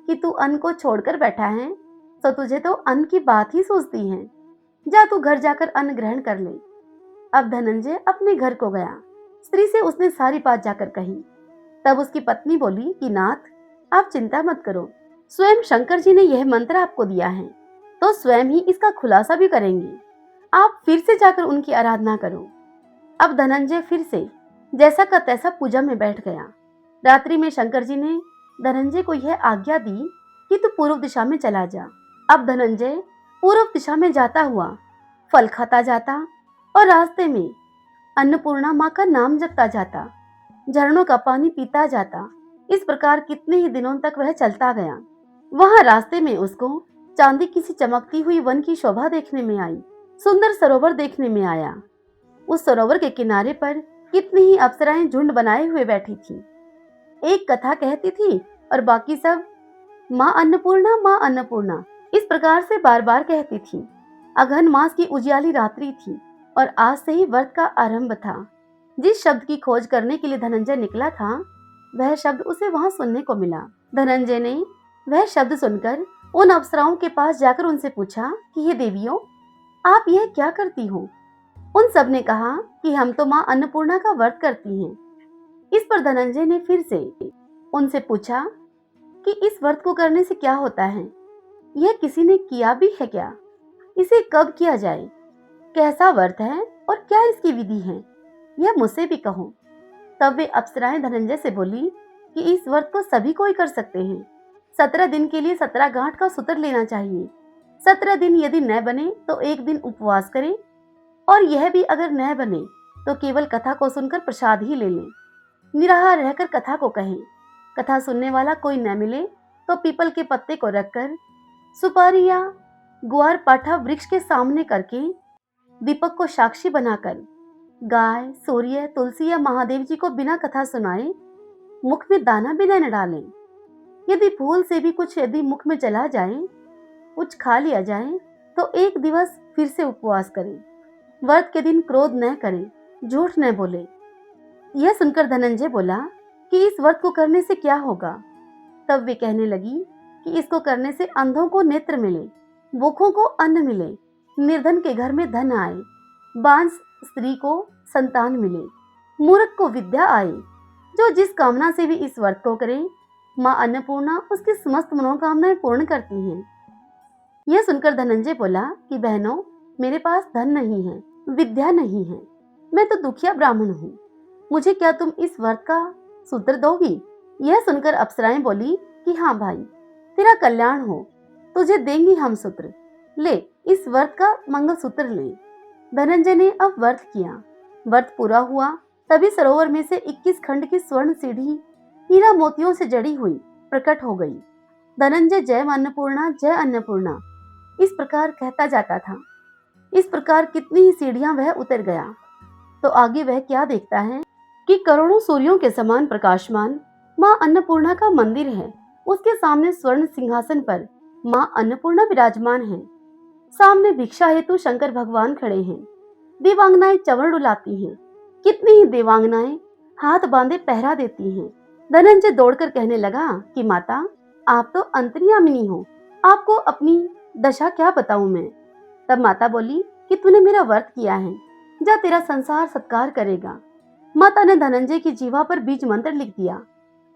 कि तू अन्न को छोड़कर बैठा है, तो तुझे तो अन्न की बात ही सोचती है। जा तू घर जाकर अन्न ग्रहण कर ले। अब धनंजय अपने घर को गया। स्त्री से उसने सारी बात जाकर कही। तब उसकी पत्नी बोली कि नाथ, आप चिंता मत करो, स्वयं शंकर जी ने यह मंत्र आपको दिया है, तो स्वयं ही इसका खुलासा भी करेंगे। आप फिर से जाकर उनकी आराधना करो। अब धनंजय फिर से जैसा का तैसा पूजा में बैठ गया। रात्रि में शंकर जी ने धनंजय को यह आज्ञा दी कि तू पूर्व दिशा में चला जा। अब धनंजय पूर्व दिशा में जाता हुआ फल खाता जाता और रास्ते में अन्नपूर्णा माँ का नाम जपता जाता, झरनों का पानी पीता जाता। इस प्रकार कितने ही दिनों तक वह चलता गया। वहां रास्ते में उसको चांदी की सी चमकती हुई वन की शोभा देखने में आई। सुंदर सरोवर देखने में आया। उस सरोवर के किनारे पर कितनी ही अप्सराएं झुंड बनाए हुए बैठी थी। एक कथा कहती थी और बाकी सब माँ अन्नपूर्णा इस प्रकार से बार बार कहती थी। अघन मास की उजियाली रात्रि थी और आज से ही व्रत का आरंभ था। जिस शब्द की खोज करने के लिए धनंजय निकला था, वह शब्द उसे वहां सुनने को मिला। धनंजय ने वह शब्द सुनकर उन अप्सराओं के पास जाकर उनसे पूछा कि हे देवियों, आप यह क्या करती हो। उन सब ने कहा कि हम तो माँ अन्नपूर्णा का व्रत करती हैं। इस पर धनंजय ने फिर से उनसे पूछा कि इस व्रत को करने से क्या होता है, यह किसी ने किया भी है क्या, इसे कब किया जाए, कैसा व्रत है और क्या इसकी विधि है, यह मुझसे भी कहो। तब वे अप्सराएं धनंजय से बोली कि इस व्रत को सभी कोई कर सकते हैं। 17 दिन के लिए 17 गांठ का सूत्र लेना चाहिए। 17 दिन यदि न बने तो एक दिन उपवास करें, और यह भी अगर न बने तो केवल कथा को सुनकर प्रसाद ही ले लें। निराहार रहकर कथा को कहें। कथा सुनने वाला कोई न मिले तो पीपल के पत्ते को रखकर सुपारी या गुआर पाठा वृक्ष के सामने करके दीपक को साक्षी बनाकर गाय, सूर्य, तुलसी या महादेव जी को बिना कथा सुनाए मुख में दाना भी न डालें। यदि भूल से भी कुछ यदि मुख में चला जाए, कुछ खा लिया जाए, तो एक दिवस फिर से उपवास करें। व्रत के दिन क्रोध न करें, झूठ न बोले। यह सुनकर धनंजय बोला कि इस व्रत को करने से क्या होगा। तब वे कहने लगी कि इसको करने से अंधों को नेत्र मिले, भूखों को अन्न मिले, निर्धन के घर में धन आए, बांझ स्त्री को संतान मिले, मूर्ख को विद्या आए। जो जिस कामना से भी इस व्रत को करे, माँ अन्नपूर्णा उसकी समस्त मनोकामनाएं पूर्ण करती हैं। यह सुनकर धनंजय बोला कि बहनों, मेरे पास धन नहीं है, विद्या नहीं है, मैं तो दुखिया ब्राह्मण हूँ, मुझे क्या तुम इस व्रत का सूत्र दोगी? यह सुनकर अप्सराएं बोली कि हाँ भाई, तेरा कल्याण हो, तुझे देंगी हम सूत्र, ले इस व्रत का मंगल सूत्र ले। धनंजय ने अब व्रत किया। व्रत पूरा हुआ तभी सरोवर में से 21 खंड की स्वर्ण सीढ़ी हीरा मोतियों से जड़ी हुई प्रकट हो गई। धनंजय जय अन्नपूर्णा, जय अन्नपूर्णा इस प्रकार कहता जाता था। इस प्रकार कितनी ही सीढ़ियां वह उतर गया तो आगे वह क्या देखता है कि करोड़ों सूर्यों के समान प्रकाशमान माँ अन्नपूर्णा का मंदिर है। उसके सामने स्वर्ण सिंहासन पर माँ अन्नपूर्णा विराजमान है। सामने भिक्षा हेतु शंकर भगवान खड़े हैं। देवांगनाएं चंवर डुलाती हैं। कितनी ही देवांगनाएं हाथ बांधे पहरा देती हैं। धनंजय दौड़कर कहने लगा कि माता, आप तो अंतर्यामिनी हो, आपको अपनी दशा क्या बताऊं मैं। तब माता बोली कि तूने मेरा व्रत किया है, जा तेरा संसार सत्कार करेगा। माता ने धनंजय की जीवा पर बीज मंत्र लिख दिया।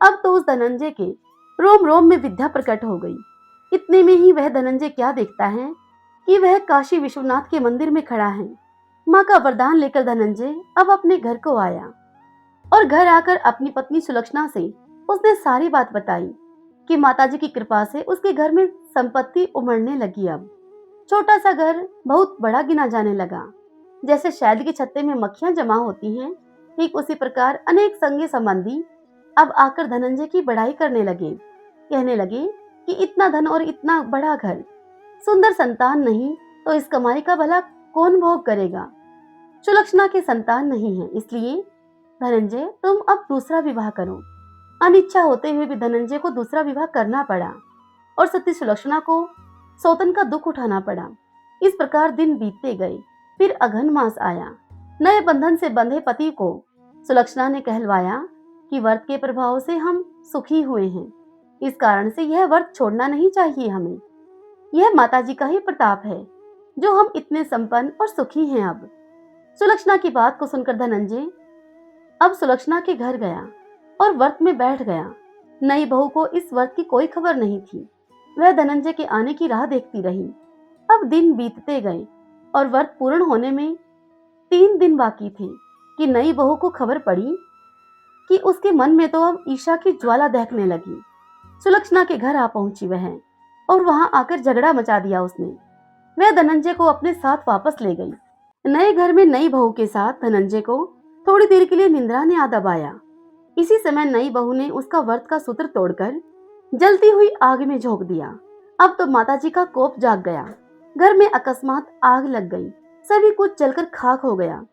अब तो उस धनंजय के रोम रोम में विद्या प्रकट हो गई। इतने में ही वह धनंजय क्या देखता है कि वह काशी विश्वनाथ के मंदिर में खड़ा है। माँ का वरदान लेकर धनंजय अब अपने घर को आया और घर आकर अपनी पत्नी सुलक्षणा से उसने सारी बात बताई कि माताजी की कृपा से उसके घर में संपत्ति उमड़ने लगी। अब छोटा सा घर बहुत बड़ा गिना जाने लगा। जैसे शहद के छत्ते में मक्खियां जमा होती हैं, ठीक उसी प्रकार अनेक संगी संबंधी अब आकर धनंजय की बड़ाई करने लगे। कहने लगे कि इतना धन और इतना बड़ा घर, सुंदर संतान नहीं तो इस कमाई का भला कौन भोग करेगा। सुलक्षणा के संतान नहीं है, इसलिए धनंजय तुम अब दूसरा विवाह करो। अनिच्छा होते हुए भी धनंजय को दूसरा विवाह करना पड़ा और सती सुलक्षणा को सौतन का दुख उठाना पड़ा। इस प्रकार दिन बीतते गए। फिर अघन मास आया। नए बंधन से बंधे पति को सुलक्षणा ने कहलवाया कि व्रत के प्रभाव से हम सुखी हुए हैं, इस कारण से यह व्रत छोड़ना नहीं चाहिए हमें। यह माताजी का ही प्रताप है जो हम इतने संपन्न और सुखी हैं। अब सुलक्षणा की बात को सुनकर धनंजय अब सुलक्षणा के घर गया और व्रत में बैठ गया। नई बहू को इस व्रत की कोई खबर नहीं थी। वह धनंजय के आने की राह देखती रही। अब दिन बीतते गए और व्रत पूर्ण होने में 3 दिन बाकी थे कि नई बहू को खबर पड़ी कि उसके मन में तो अब ईर्ष्या की ज्वाला दहकने लगी। सुलक्षणा के घर आ पहुंची वह और वहां आकर झगड़ा मचा दिया उसने। वह धनंजय को अपने साथ वापस ले गई। नए घर में नई बहू के साथ धनंजय को थोड़ी देर के लिए निंद्रा ने आ दबाया। इसी समय नई बहू ने उसका व्रत का सूत्र तोड़कर जलती हुई आग में झोंक दिया। अब तो माताजी का कोप जाग गया। घर में अकस्मात आग लग गई। सभी कुछ जलकर खाक हो गया।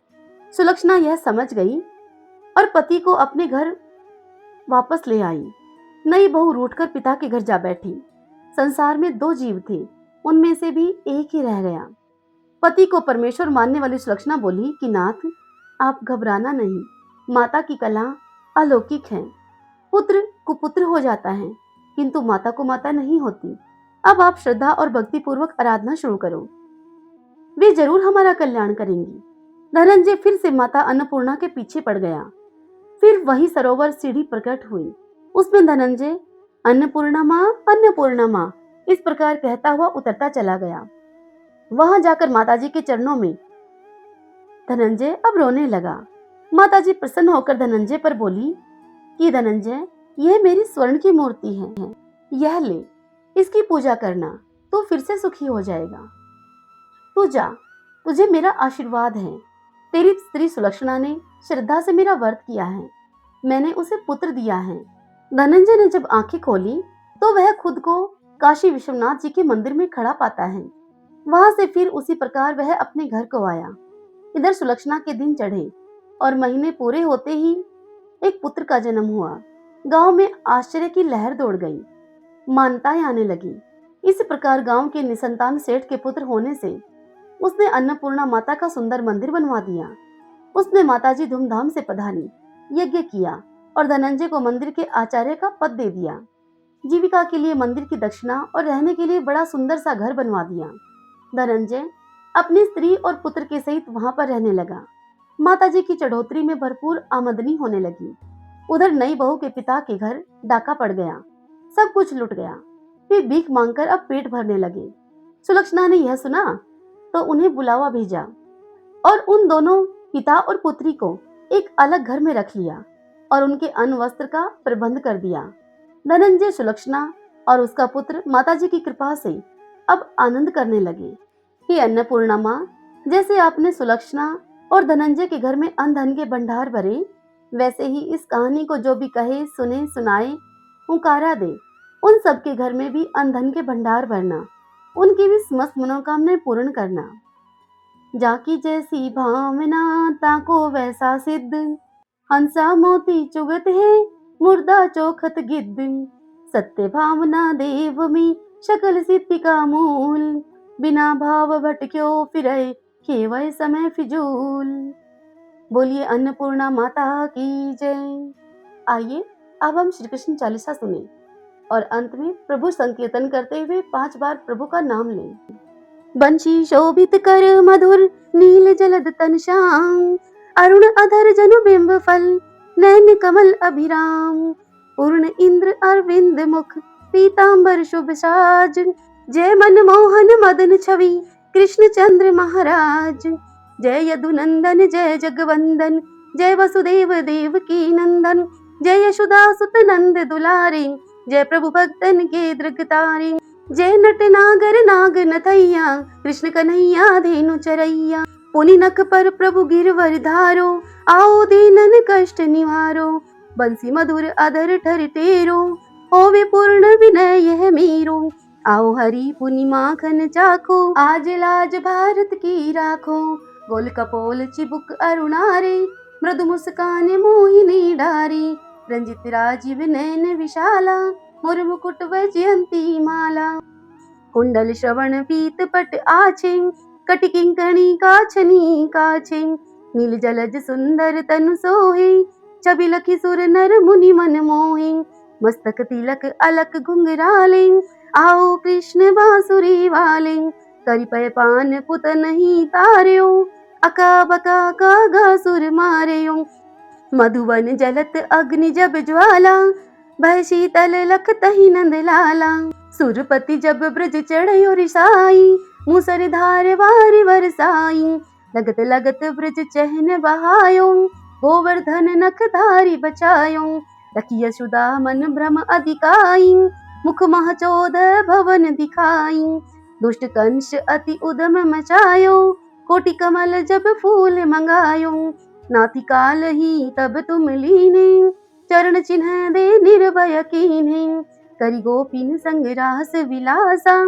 सुलक्षणा यह समझ गई और पति को अपने घर वापस ले आई। नई बहू रूठकर पिता के घर जा बैठी। संसार में 2 जीव थे, उनमें से भी एक ही रह गया। पति को परमेश्वर मानने वाली सुलक्षणा बोली कि नाथ, आप घबराना नहीं, माता की कला अलौकिक है। पुत्र कुपुत्र हो जाता है किंतु माता को माता नहीं होती। अब आप श्रद्धा और भक्ति पूर्वक आराधना शुरू करो, वे जरूर हमारा कल्याण करेंगी। धनंजय फिर से माता अन्नपूर्णा के पीछे पड़ गया। फिर वही सरोवर सीढ़ी प्रकट हुई। उसमें धनंजय अन्नपूर्णा माँ इस प्रकार कहता हुआ उतरता चला गया। वहां जाकर माताजी के चरणों में धनंजय अब रोने लगा। माताजी प्रसन्न होकर धनंजय पर बोली कि धनंजय, यह मेरी स्वर्ण की मूर्ति है, यह ले, इसकी पूजा करना, तू फिर से सुखी हो जाएगा। तू जा, तुझे मेरा आशीर्वाद है। तेरी स्त्री सुलक्षणा ने श्रद्धा से मेरा व्रत किया है, मैंने उसे पुत्र दिया है। धनंजय ने जब आंखें खोली तो वह खुद को काशी विश्वनाथ जी के मंदिर में खड़ा पाता है। वहां से फिर उसी प्रकार वह अपने घर को आया। इधर सुलक्षणा के दिन चढ़े और महीने पूरे होते ही एक पुत्र का जन्म हुआ। गांव में आश्चर्य की लहर दौड़ गई, मान्यताएं आने लगी। इस प्रकार गांव के निसंतान सेठ के पुत्र होने से उसने अन्नपूर्णा माता का सुंदर मंदिर बनवा दिया। उसने माताजी धूमधाम से पधारी, यज्ञ किया और धनंजय को मंदिर के आचार्य का पद दे दिया। जीविका के लिए मंदिर की दक्षिणा और रहने के लिए बड़ा सुंदर सा घर बनवा दिया। धनंजय अपनी स्त्री और पुत्र के सहित वहां पर रहने लगा। माताजी की चढ़ोतरी में भरपूर आमदनी होने लगी। उधर नई बहू के पिता के घर डाका पड़ गया, सब कुछ लुट गया। वे भीख मांगकर अब पेट भरने लगे। सुलक्षणा ने यह सुना तो उन्हें बुलावा भेजा और उन दोनों पिता और पुत्री को एक अलग घर में रख लिया और उनके अन्न वस्त्र का प्रबंध कर दिया। धनंजय, सुलक्षणा और उसका पुत्र माताजी की कृपा से अब आनंद करने लगे। हे अन्नपूर्णा माँ, जैसे आपने सुलक्षणा और धनंजय के घर में अन्न धन के भंडार भरे, वैसे ही इस कहानी को जो भी कहे, सुने, सुनाए, हुंकारा दे, उन सबके घर में भी अन्न धन के भंडार भरना, उनकी भी समस्त मनोकामनाएं पूर्ण करना। जाकी जैसी भावना ताको वैसा सिद्ध, हंसा मोती चुगत है मुर्दा चौखट गिद्ध। सत्य भावना देव में शकल सिद्धि का मूल, बिना भाव भटक्यो फिरे केवल समय फिजूल। बोलिए अन्नपूर्णा माता की जय। आइए अब हम श्री कृष्ण चालीसा सुने और अंत में प्रभु संकीर्तन करते हुए 5 बार प्रभु का नाम लें। बंशी शोभित कर मधुर नील जलद तन श्याम, अरुण अधर जनु बिंब फल नैन कमल अभिराम। पूर्ण इंद्र अरविंद मुख पीतांबर शुभ साज, जय मनमोहन मदन छवि कृष्ण चंद्र महाराज। जय यदुनंदन जय जगवंदन, जय वसुदेव देवकी नंदन, जय यशोदा सुत नंद दुलारे, जय प्रभु भक्तन के दृगतारे। जय नट नागर नाग नथैया, कृष्ण कन्हैया धेनु चरैया। पुनि नख पर प्रभु गिरवर धारो, आओ दीनन कष्ट निवारो। बंसी मधुर अधर ठर टेरो, होवे पूर्ण विनय यह मीरो। आओ हरि पुनि माखन चाखो, आज लाज भारत की राखो। गोल कपोल चिबुक अरुणारे, मृदु मुस्कान मोहिनी डारे। रंजित राजीव नयन विशाला, मोर मुकुट वैजयंती माला। कुंडल श्रवण पीत पट आछे, कटि किंकणी काछनी काछे। नील जलज सुंदर तनु सोहे, छबि लखी सुर नर मुनि मन मोहे। मस्तक तिलक अलक घुंघराले, आओ कृष्ण बांसुरी वाले। करि पय पान पुत नहीं तार्यो, अका बका कागा सुर मार्यो। मधुवन जलत अग्नि जब ज्वाला, भय शीतल लख तहि नंद लाला। सुरपति जब ब्रज चढ़यो रिसाई, मूसर धार वारि बरसाई। लगत लगत ब्रज चहन बहायो, गोवर्धन नख धारी बचायो। रखी यशोदा मन भ्रम अधिकाई, मुख महचोद भवन दिखाई। दुष्ट कंस अति उदम मचायो, कोटि कमल जब फूल मंगायो। नाथी काल ही तब तुम लीने, चरण चिन्ह दे निर्भय कीन्हे। करि गोपीन संग रास विलासा,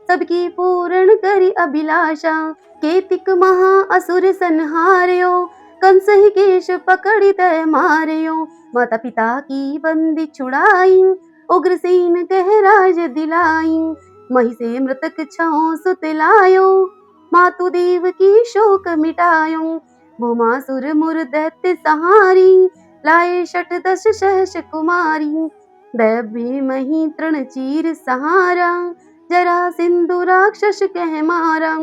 सबकी पूर्ण करि अभिलाषा। केतिक महा असुर संहार्यो, कंस ही केश पकड़ि तय मार्यो। माता पिता की बंदी छुड़ाई, उग्रसेन कह राज दिलाई। मही से मृतक छौ सुत लायो, मातु देव की शोक मिटायो। भौमासुर मुर दैत्य सहारी, लाए 68 सहस कुमारी। दैवी मही तृण चीर सहारा, जरा सिंधु राक्षस कह मारा।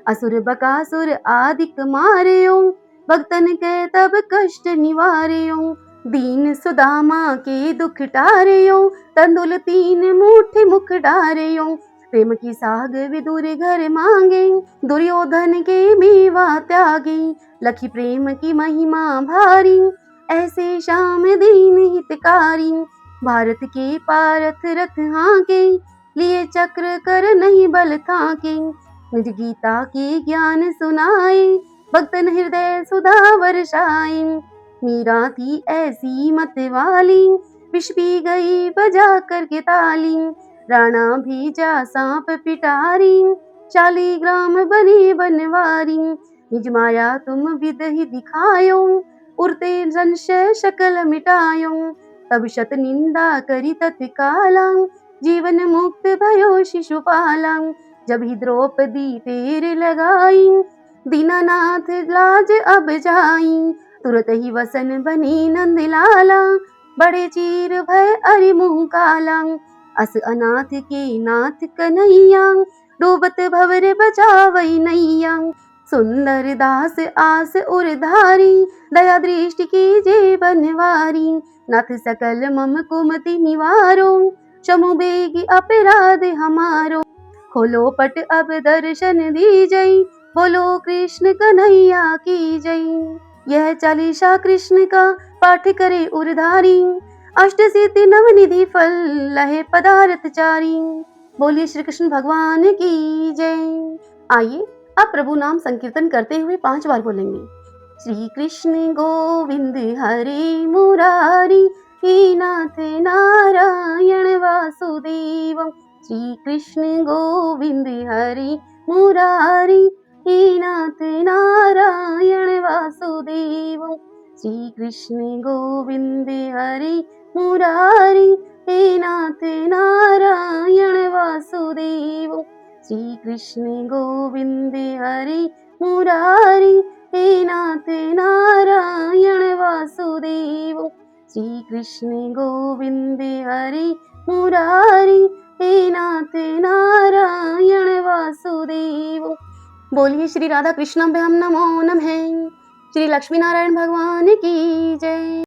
असुर बकासुर आदिक मार्यो, भक्तन के तब कष्ट निवार्यो। दीन सुदामा के दुख टार्यो, तंदुल 3 मुट्ठी मुख डार्यो। प्रेम की साग विदुर घर मांगे, दुर्योधन के मेवा त्यागे। लखी प्रेम की महिमा भारी, ऐसे श्याम दीन हितकारी। भारत के पारथ रथ हाके, लिए चक्र कर नहीं बल थाके। निज गीता के ज्ञान सुनाए, भक्तन हृदय सुधा वर्षाई। मीरा थी ऐसी मत वाली, विष पी गई बजा करके ताली। राणा भेजा सांप पिटारी, 40 ग्राम बनी बनवारी। निज माया तुम विदहि दिखायो, उरते संशय शकल मिटायो। तब शत निंदा करी तत्काला, जीवन मुक्त भयो शिशुपाला। जब ही द्रौपदी तेरे लगाई, दीनानाथ लाज अब जाई। तुरत ही वसन बनी नंद लाला, बड़े चीर भय अरि मुँह काला। अस अनाथ के नाथ कन्हैया, डूबत भवर बचावई नैया। सुंदर दास आस उरधारी, दया दृष्टि कीजे बनवारी। नाथ सकल मम कुमति निवारो, क्षमु बेगी अपराध हमारो। खोलो पट अब दर्शन दीजई, बोलो कृष्ण कन्हैया की जय। यह चालीसा कृष्ण का पाठ करे उरधारी, अष्ट सिद्धि नवनिधि फल लहे पदार्थ चारी। बोलिए श्री कृष्ण भगवान की जय। आइए अब प्रभु नाम संकीर्तन करते हुए 5 बार बोलेंगे। श्री कृष्ण गोविंद हरे मुरारी, हे नाथ नारायण वासुदेव। श्री कृष्ण गोविंद हरे मुरारी, हे नाथ नारायण वासुदेव। श्री कृष्ण गोविंद हरे मुरारी, हे नाथ नारायण वासुदेव। श्री कृष्ण गोविंद हरे मुरारी, हे नाथ नारायण वासुदेव। श्री कृष्ण गोविंद हरे मुरारी, हे नाथ नारायण वासुदेव। बोलिए श्री राधा कृष्णाभ्याम नमो नमः। श्री लक्ष्मी नारायण भगवान की जय।